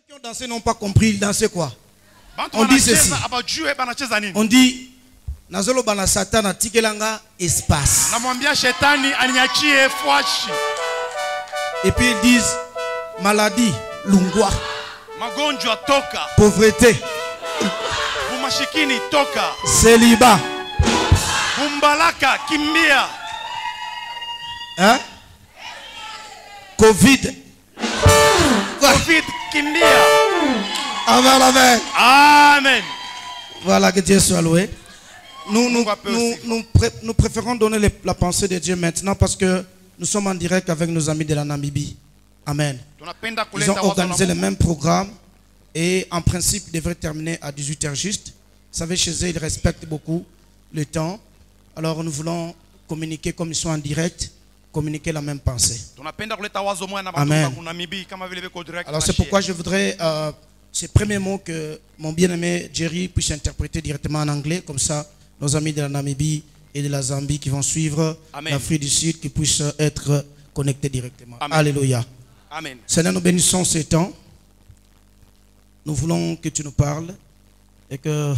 qui ont dansé n'ont pas compris, ils dansaient quoi? On dit ceci. On dit, Nazolo bana Satan a tikelanga espace. Et puis ils disent, maladie, lungwa, pauvreté, célibat, hein? Covid. Covid kimbia. Amen, amen. Amen. Voilà, que Dieu soit loué. Nous préférons donner la pensée de Dieu maintenant parce que nous sommes en direct avec nos amis de la Namibie. Amen. Ils ont organisé le même programme et en principe ils devraient terminer à 18 h juste. Vous savez, chez eux, ils respectent beaucoup le temps. Alors nous voulons communiquer comme ils sont en direct, communiquer la même pensée. Amen. Alors c'est pourquoi je voudrais ces premiers mots que mon bien-aimé Jerry puisse interpréter directement en anglais, comme ça nos amis de la Namibie et de la Zambie qui vont suivre l'Afrique du Sud qui puissent être connectés directement. Amen. Alléluia. Amen. Seigneur, nous bénissons ces temps. Nous voulons que tu nous parles et que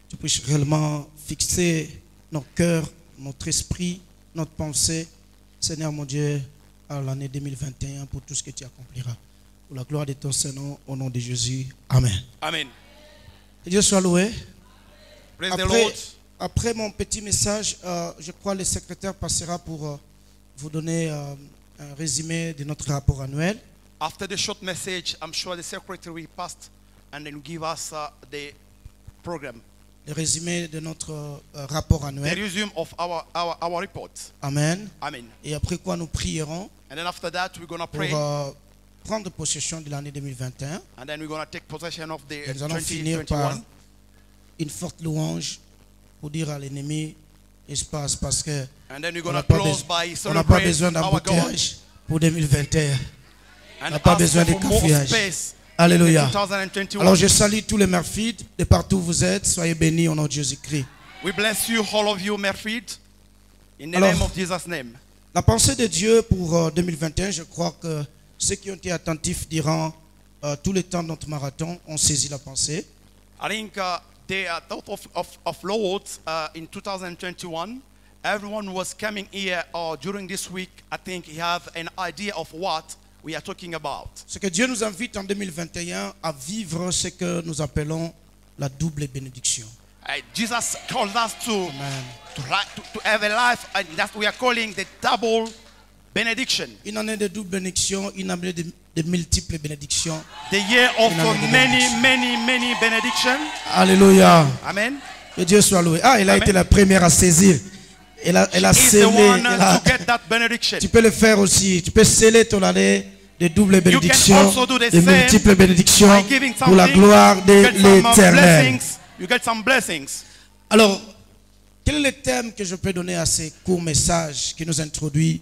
tu puisses réellement fixer nos cœurs, notre esprit, notre pensée, Seigneur mon Dieu, à l'année 2021 pour tout ce que tu accompliras. Pour la gloire de ton Seigneur, au nom de Jésus. Amen. Amen. Que Dieu soit loué. Praise the Lord. Après mon petit message, je crois que le secrétaire passera pour vous donner un résumé de notre rapport annuel. After the short message, I'm sure the secretary passed and then give us the program. Le résumé de notre rapport The annuel. resume of our report. Amen. Amen. Et après quoi nous prierons And then after that, we're going to pray. pour prendre possession de l'année 2021. And then we're going to take possession of the Et nous allons finir par 2021. une forte louange pour dire à l'ennemi espace parce que And then we're on going n'a to pas, close by on n'a pas celebrating besoin our God. d'embouteillage pour 2021. On And n'a pas ask besoin de for more cafouillage. space Alléluia. in 2021. Alors je salue tous les mères-filles de partout où vous êtes. Soyez bénis au nom de Jésus-Christ. We bless you, all of you, Merfid, in the Alors, name of Jesus' name. La pensée de Dieu pour 2021, je crois que ceux qui ont été attentifs durant tout le temps de notre marathon ont saisi la pensée. I think the thought of Lord in 2021, everyone was coming here during this week. I think he have an idea of what we are talking about. C'est que Dieu nous invite en 2021 à vivre ce que nous appelons la double bénédiction. Jesus called us Amen. to have a life, and that we are calling the double benediction. Une année de double bénédiction, une année de multiples bénédictions. The year of Une année de many benedictions. Alléluia. Amen. Que Dieu soit loué. Ah, elle a Amen. été la première à saisir. Elle a Is the scellé. one Elle a- to get that benediction. Tu peux le faire aussi. Tu peux sceller ton année de double bénédiction, also do the de same multiples bénédictions by giving pour la something. gloire de You get some l'Éternel. blessings. You get some blessings. Alors, quel est le thème que je peux donner à ces courts messages qui nous introduit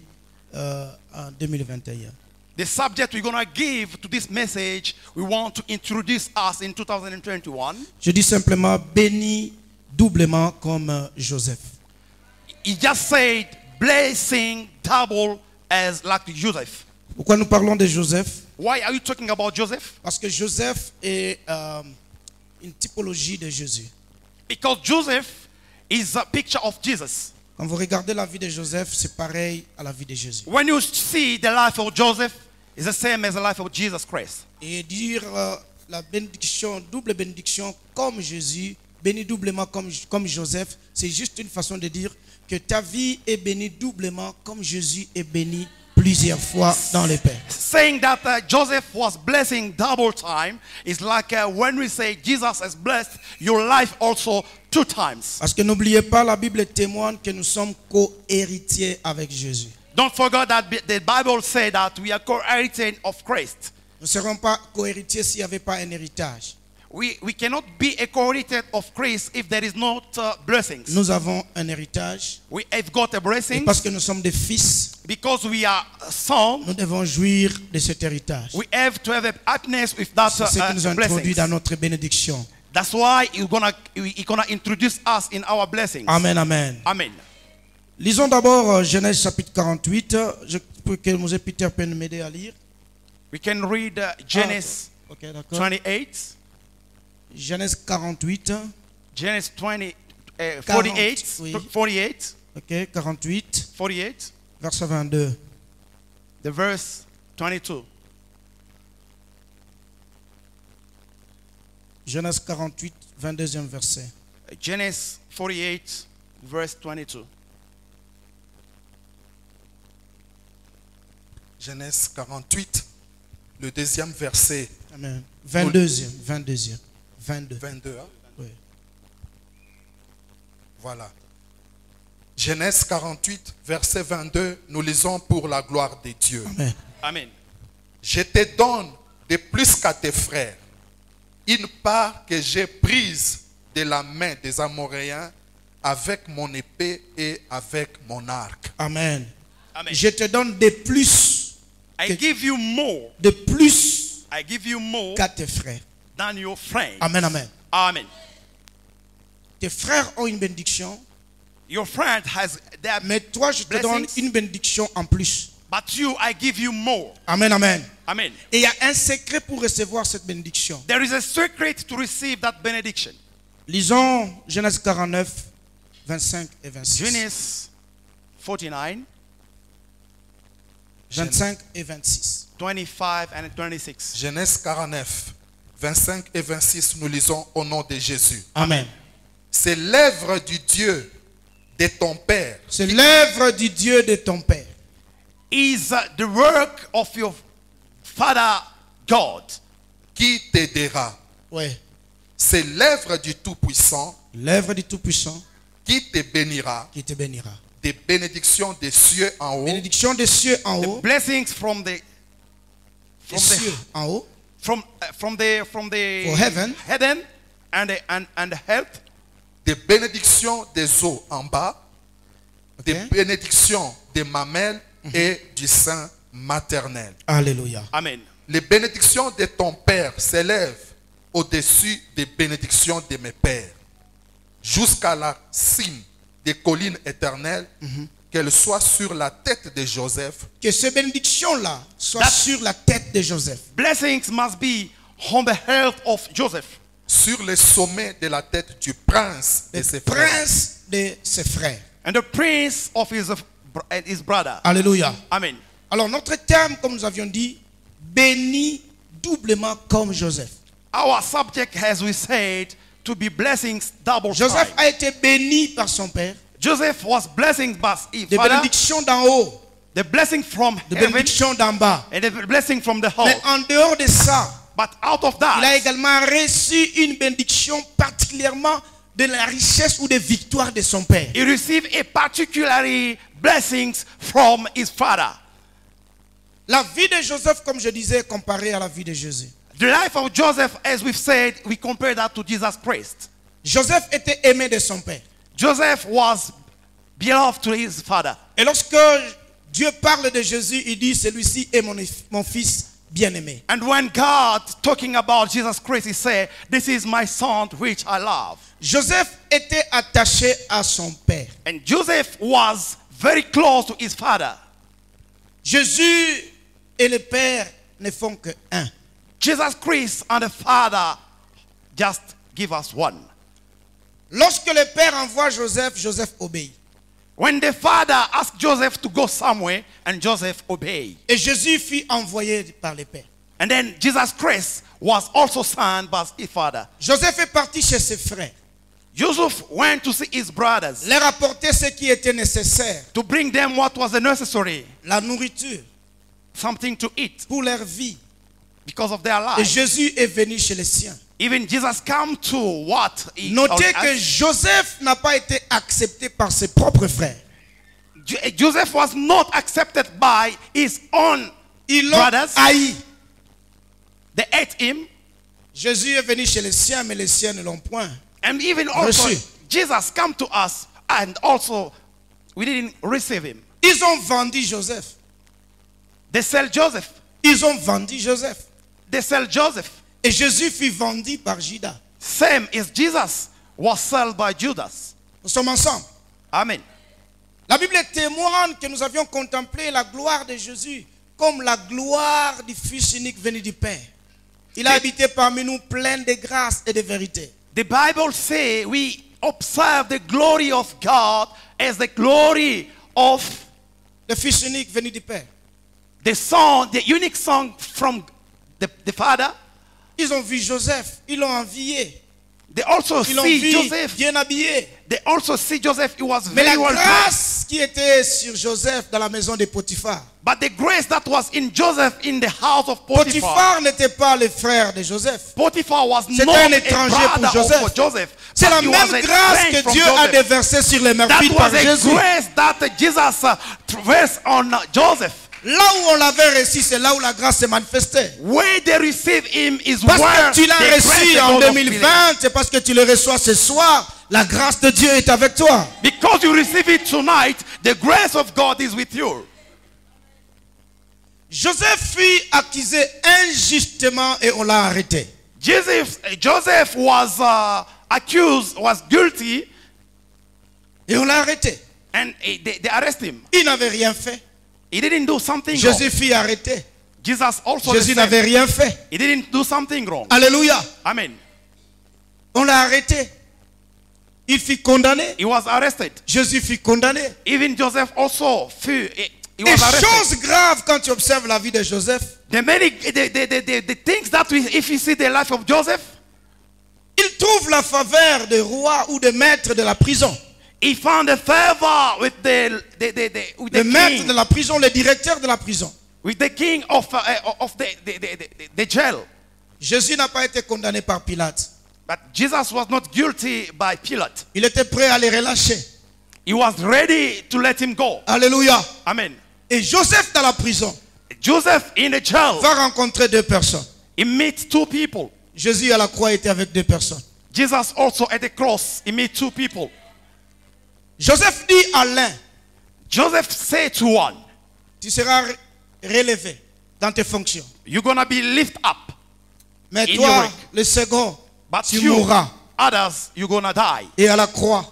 en 2021? The subject we're going to give to this message, we want to introduce us in 2021. Je dis simplement béni doublement comme Joseph. He just said, blessing double as like Joseph. Pourquoi nous parlons de Joseph? Why are you talking about Joseph? Parce que Joseph est une typologie de Jésus. Because Joseph is a picture of Jesus. Quand vous regardez la vie de Joseph, c'est pareil à la vie de Jésus. When you see the life of Joseph, it's the same as the life of Jesus Christ. Et dire la bénédiction, double bénédiction comme Jésus, béni doublement comme Joseph, c'est juste une façon de dire que ta vie est bénie doublement comme Jésus est béni plusieurs fois dans les paix. Saying that Joseph was blessing double time is like when we say Jesus has blessed your life also 2 times. Parce que n'oubliez pas, la Bible témoigne que nous sommes co-héritiers avec Jésus. Don't forget that the Bible says that we are co-heritage of Christ. Nous ne serons pas co-héritiers s'il n'y avait pas un héritage. We cannot be a co-heritage of Christ if there is not blessings. Nous avons un héritage. We have got a Et blessing parce que nous sommes des fils, because we are sons. nous devons jouir de cet héritage. We have to have a happiness with that C'est ce qui nous a introduit blessing. dans notre bénédiction. That's why he's gonna introduce us in our blessings. Amen, amen. Amen. Lisons d'abord Genèse chapitre 48. Je peux que Mosé Peter peut m'aider à lire. We can read Genesis Ok, d'accord. 28. Genèse 48. Genesis 20, 48. oui. 48. Ok, 48. 48. Verset 22. The verse 22. Genèse 48, 22e verset. Genesis 48, verse 22. Genèse 48, le deuxième verset. Amen. 22e. 22e. 22. 22. Hein? Oui. Voilà. Genèse 48, verset 22, nous lisons pour la gloire de Dieu. Amen. Amen. Je te donne de plus qu'à tes frères une part que j'ai prise de la main des Amoréens avec mon épée et avec mon arc. Amen. Amen. Je te donne de plus. I give you more. De plus I give you more qu'à tes frères. than your friends. Amen, amen. Amen. Tes frères ont une bénédiction, Your friend has their, mais toi, je te donne Blessings. une bénédiction en plus. but you, I give you more. Amen, amen. Amen. Et il y a un secret pour recevoir cette bénédiction. There is a secret to receive that benediction. Lisons Genèse 49, 25 et 26. Genesis 49, 25 et 26. 25 and 26. Genèse 49, 25 et 26, nous lisons au nom de Jésus. Amen. C'est l'œuvre du Dieu de ton Père C'est l'œuvre du Dieu de ton Père Is the work of your Father God. qui t'aidera. Oui. C'est l'œuvre du Tout-Puissant L'œuvre du Tout-Puissant qui te bénira. qui te bénira. Des bénédictions des cieux en haut, Bénédiction des cieux en haut. Blessings from the Des cieux en haut. from the For heaven. heaven and the health. des bénédictions des eaux en bas, des Ok. bénédictions des mamelles et du sein maternel. Alléluia. Amen. Les bénédictions de ton Père s'élèvent au-dessus des bénédictions de mes pères, jusqu'à la cime des collines éternelles, qu'elles soient sur la tête de Joseph, Que ces bénédictions-là soient That- sur la tête de Joseph. Blessings must be on the health of Joseph, sur les sommets de la tête du prince de Le ses frères. prince de ses frères. and the prince of his brother. Alléluia. Amen. Alors notre terme, comme nous avions dit, béni doublement comme Joseph. Our subject, as we said, to be blessings double Joseph time. a été béni par son père. Joseph was blessings by his Des father, bénédictions d'en haut, the blessing from des heaven, bénédictions d'en bas. and the blessing from the Mais house. en dehors de ça, But out of il a that, également reçu une bénédiction particulièrement de la richesse ou des victoires de son père. he received a particularly blessings from his father. La vie de Joseph, comme je disais, comparée à la vie de Jésus. The life of Joseph, as we've said, we compare that to Jesus Christ. Joseph était aimé de son père. Joseph was beloved to his father. Et lorsque Dieu parle de Jésus, il dit, celui-ci est mon fils bien-aimé. And when God talking about Jesus Christ, he said, "This is my son which I love." Joseph était attaché à son père. And Joseph was very close to his father. Jésus et le père ne font que un. Jesus Christ and the father just give us one. Lorsque le père envoie Joseph, Joseph obéit. When the father asked Joseph to go somewhere, and Joseph obeyed. Et Jésus fut envoyé par le père. And then Jesus Christ was also sent by his father. Joseph est parti chez ses frères, Joseph went to see his brothers leur apporter ce qui était nécessaire, to bring them what was necessary, la nourriture something to eat pour leur vie. because of their Et life. Jésus est venu chez les siens. Even Jesus come to what he Notez que Joseph n'a pas été accepté par ses propres frères. Joseph was not accepted by his own Ils l'ont brothers. haï. They ate him, Jésus est venu chez les siens, mais les siens ne l'ont point. and even also Reçu. Jesus come to us, and also we didn't receive him. Ils ont vendu Joseph. They sell Joseph. Ils ont vendu Joseph. They sell Joseph. Et Jésus fut vendu par Judas. Same as Jesus was sold by Judas. Nous sommes ensemble. Amen. La Bible témoigne que nous avions contemplé la gloire de Jésus comme la gloire du Fils unique venu du Père. Il a habité parmi nous plein de grâce et de vérité. The Bible says we observe the glory of God as the glory of Le Fils unique venu du Père. the Son, the unique Son from the Father. Ils ont vu Joseph, ils l'ont envié. They also Ils l'ont see vu Joseph. bien habillé. They also see Joseph. He was Mais la very well dressed. grâce qui était sur Joseph dans la maison de Potiphar. But the grace that was in Joseph in the house of Potiphar. Potiphar n'était pas le frère de Joseph. Potiphar was C'était not un a étranger brother pour Joseph. of Joseph. C'est but la he was même a grâce friend que from Dieu a Joseph. déversée sur les That Mephites par was a Jésus. grace that Jesus traversed on Joseph. Là où on l'avait reçu, c'est là où la grâce s'est manifestée. Where they receive him is Parce where que tu l'as the grace reçu of en God was 2020, c'est parce que tu le reçois ce soir. La grâce de Dieu est avec toi. because you receive it tonight, the grace of God is with you. Joseph fut accusé injustement et on l'a arrêté. Joseph was accused, was guilty, Et on l'a arrêté. and they arrest him. Il n'avait rien fait. He didn't do something Jésus wrong. fut arrêté. Jesus also Jésus the same. n'avait rien fait. He didn't do something wrong. Alléluia. Amen. On l'a arrêté. Il fut condamné. He was arrested. Jésus fut condamné. Even Joseph also he Et was arrested. chose grave quand tu observes la vie de Joseph, The things that if you see the life of Joseph, il trouve la faveur de roi ou de maître de la prison. he found a favor with Le the maître king, de la prison, le directeur de la prison. with the king of the jail. Jésus n'a pas été condamné par Pilate. But Jesus was not guilty by Pilate. Il était prêt à les relâcher. He was ready to let him go. Alléluia. Amen. Et Joseph dans la prison Joseph in the jail, va rencontrer deux personnes. he meets two people. Jésus à la croix était avec deux personnes. Jesus also at the cross, he meets two people. Joseph dit à l'un, Joseph said to one, tu seras relevé dans tes fonctions. you're going to be lifted up. Mais In toi, your rank. le second, But tu you, mourras. others, you're going to die. Et à la croix,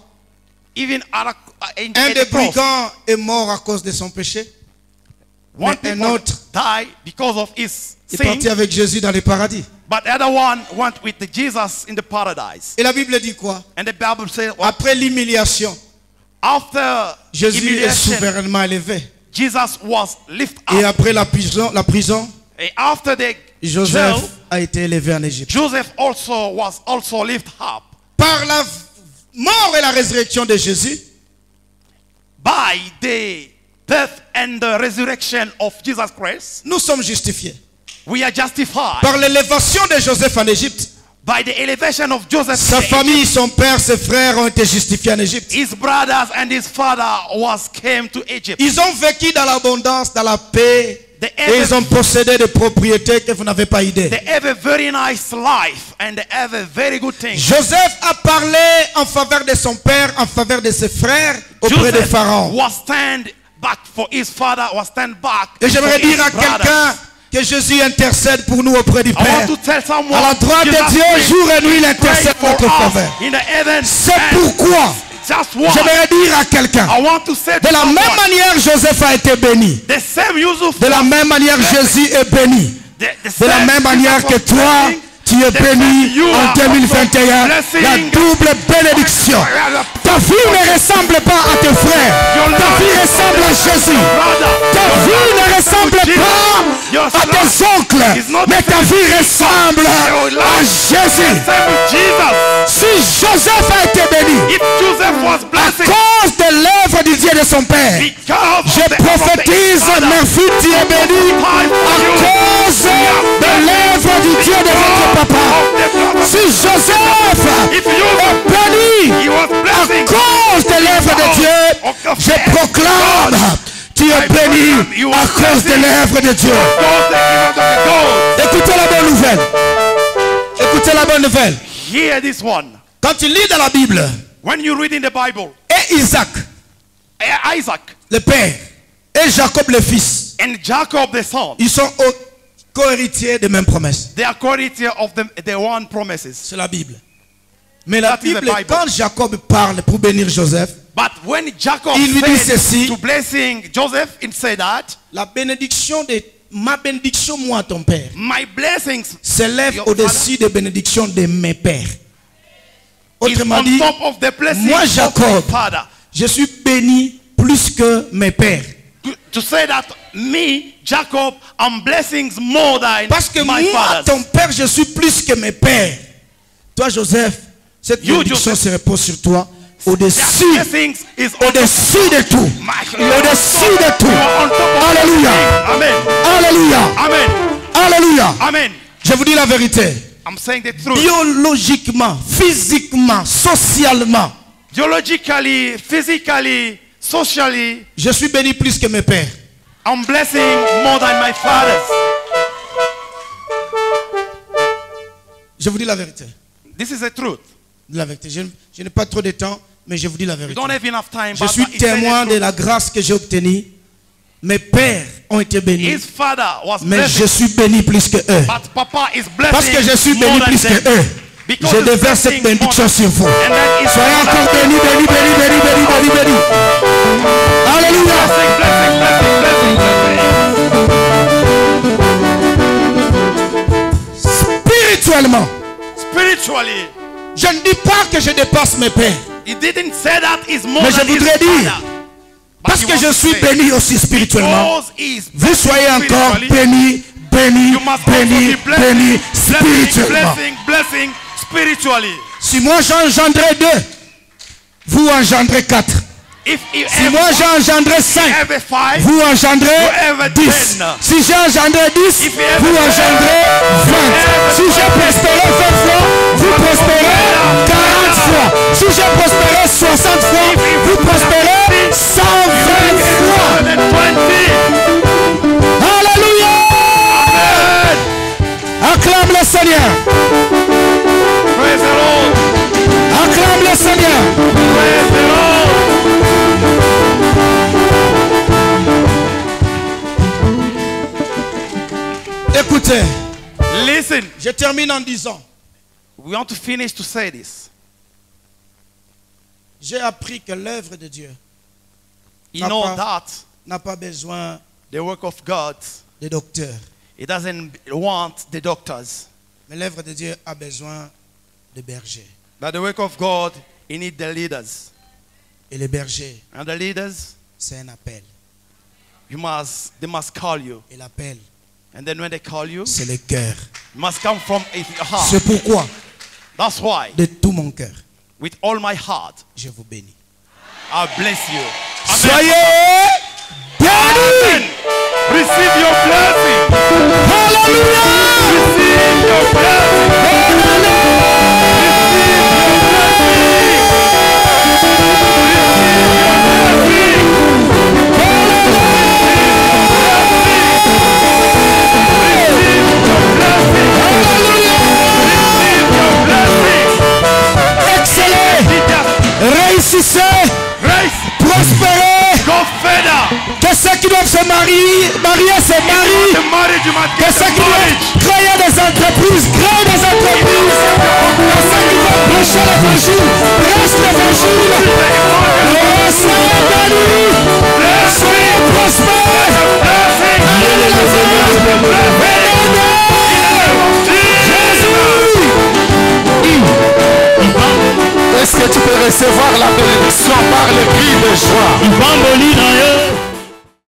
Even at un at des the cross, brigands est mort à cause de son péché. one Mais un people autre die because of his est sin, parti avec Jésus dans le paradis. but the other one went with the Jesus in the paradise. Et la Bible dit quoi? And the Bible says, well, Après l'humiliation, after Jésus est humiliation, souverainement élevé. Jesus was lifted Et up. après la prison, And after the Joseph jail, a été élevé en Égypte. Joseph also was also lifted up. Par la mort et la résurrection de Jésus, By the death and the resurrection of Jesus Christ, nous sommes justifiés. we are justified. Par l'élévation de Joseph en Égypte, By the elevation of Joseph, sa famille, son père, ses frères ont été justifiés en Égypte. his brothers and his father came to Egypt. Ils ont vécu dans l'abondance, dans la paix, et ils ont possédé des propriétés que vous n'avez pas idée. They have a very nice life and they have a very good thing. Joseph a parlé en faveur de son père, en faveur de ses frères, auprès de Joseph Pharaon. was stand back for his father, was stand back Et j'aimerais for his dire à brothers. quelqu'un que Jésus intercède pour nous auprès du I want Père. to tell someone, À la droite de Jesus Dieu, Christ jour et nuit, il pray intercède for notre us faveur. in the heaven. C'est And pourquoi just why j'aimerais dire à quelqu'un, I want to say de to la someone, même manière Joseph a été béni, the same Yusuf, de la même manière Jésus est béni, the de la same même manière Jesus que was toi, blessing, tu es the béni same you en are 2021, also la blessing. double bénédiction. Ta vie ne ressemble pas à tes frères, ta vie ressemble à Jésus. Ta vie ne ressemble pas à tes oncles, mais ta vie ressemble à Jésus. Same with Jesus. Si Joseph a été béni If Joseph was à blessed cause de l'œuvre du Dieu de son père, because of je the prophétise, Murphy, tu es béni à cause de l'œuvre du Dieu de votre papa. Si Joseph est béni he was à blessing cause de l'œuvre de Dieu, je proclame, tu es béni à cause de l'œuvre de Dieu. Écoutez la bonne nouvelle. Écoutez la bonne nouvelle. Hear this one. Quand tu lis dans la Bible, When you read in the Bible, et Isaac, Isaac le père, et Jacob, le fils, and Jacob the son, ils sont co-héritiers des mêmes promesses. they are co-héritiers of the one promises. C'est la Bible. Mais la That is the Bible, Bible. quand Jacob parle pour bénir Joseph, But when Jacob Il lui dit said ceci. to blessing Joseph, it said that la bénédiction de ma bénédiction, moi, ton père, my blessings s'élève your au-dessus des bénédictions de mes pères. is Autrement on dit, top of the blessings moi, of my Jacob, father. je suis béni plus que mes pères. To say that me, Jacob, I'm blessings more than Parce que my moi, fathers. ton père, je suis plus que mes pères. Toi, Joseph, cette You, bénédiction Joseph, se repose sur toi. That Au-dessus, blessings is on top au-dessus de tout. my- Au-dessus de tout. You are on top of Alléluia. everything. Amen. Alléluia. Amen. Alléluia. Amen. Je vous dis la vérité. I'm saying the truth. Biologiquement, physiquement, socialement, Biologically, physically, socially, je suis béni plus que mes pères. I'm blessing more than my fathers. Je vous dis la vérité. This is the truth. La vérité. Je n'ai pas trop de temps, mais je vous dis la We vérité. don't have enough time. Je but suis it's saying témoin the de truth. la grâce que j'ai obtenue. Mes pères ont été bénis, His father was mais blessed, je suis béni plus que eux. but Papa is blessing Parce que je suis béni more than plus que them. eux. Because Je he's déverse cette blessing more bénédiction than- sur vous. And then he's Soyez encore bénis, bénis, bénis, bénis, bénis, bénis, bénis. Alléluia. blessing, blessing, blessing, blessing, blessing. Spirituellement, Spiritually, je ne dis pas que je dépasse mes pères. he didn't say that is more Mais je than his voudrais dire, father. But parce he que wants je to suis say, béni aussi spirituellement, because he is vous soyez encore spiritually, bénis, bénis, you must also bénis, be blessing, bénis blessing, spirituellement. blessing spiritually. Si moi j'engendrais 2, vous engendrez 4. If you Si have moi one, j'ai engendré 5, have 5, vous engendrez you have 10. 10. Si j'ai engendré 10, If you have vous 10, engendrez 20. have Si j'ai prospéré 20 fois, vous prospérez 40 fois. Si j'ai prospéré 60 fois, vous prospérez 120 fois. 120. Alléluia! Acclame le Seigneur. Praise the Lord. Acclame le Seigneur. Praise the Lord. Écoutez, Listen, je termine en disant, we want to finish to say this. j'ai appris que l'œuvre de Dieu You know Papa. that n'a pas besoin the work of God, de docteurs, it doesn't want the doctors, mais l'œuvre de Dieu a besoin de bergers. but the work of God, it needs the leaders. Et les bergers, And the leaders, c'est un appel. they must call you. Et l'appel, And then when they call you, c'est le cœur. it must come from your heart. C'est pourquoi, That's why, de tout mon cœur, with all my heart, je vous bénis. I bless you. Amen. Soyez bénis. Receive your blessing. Alléluia. Receive your blessing. Réussissez, Grace, prospérez, go further. que ceux qui doivent se marier se marient, The marriage you must que get ceux qui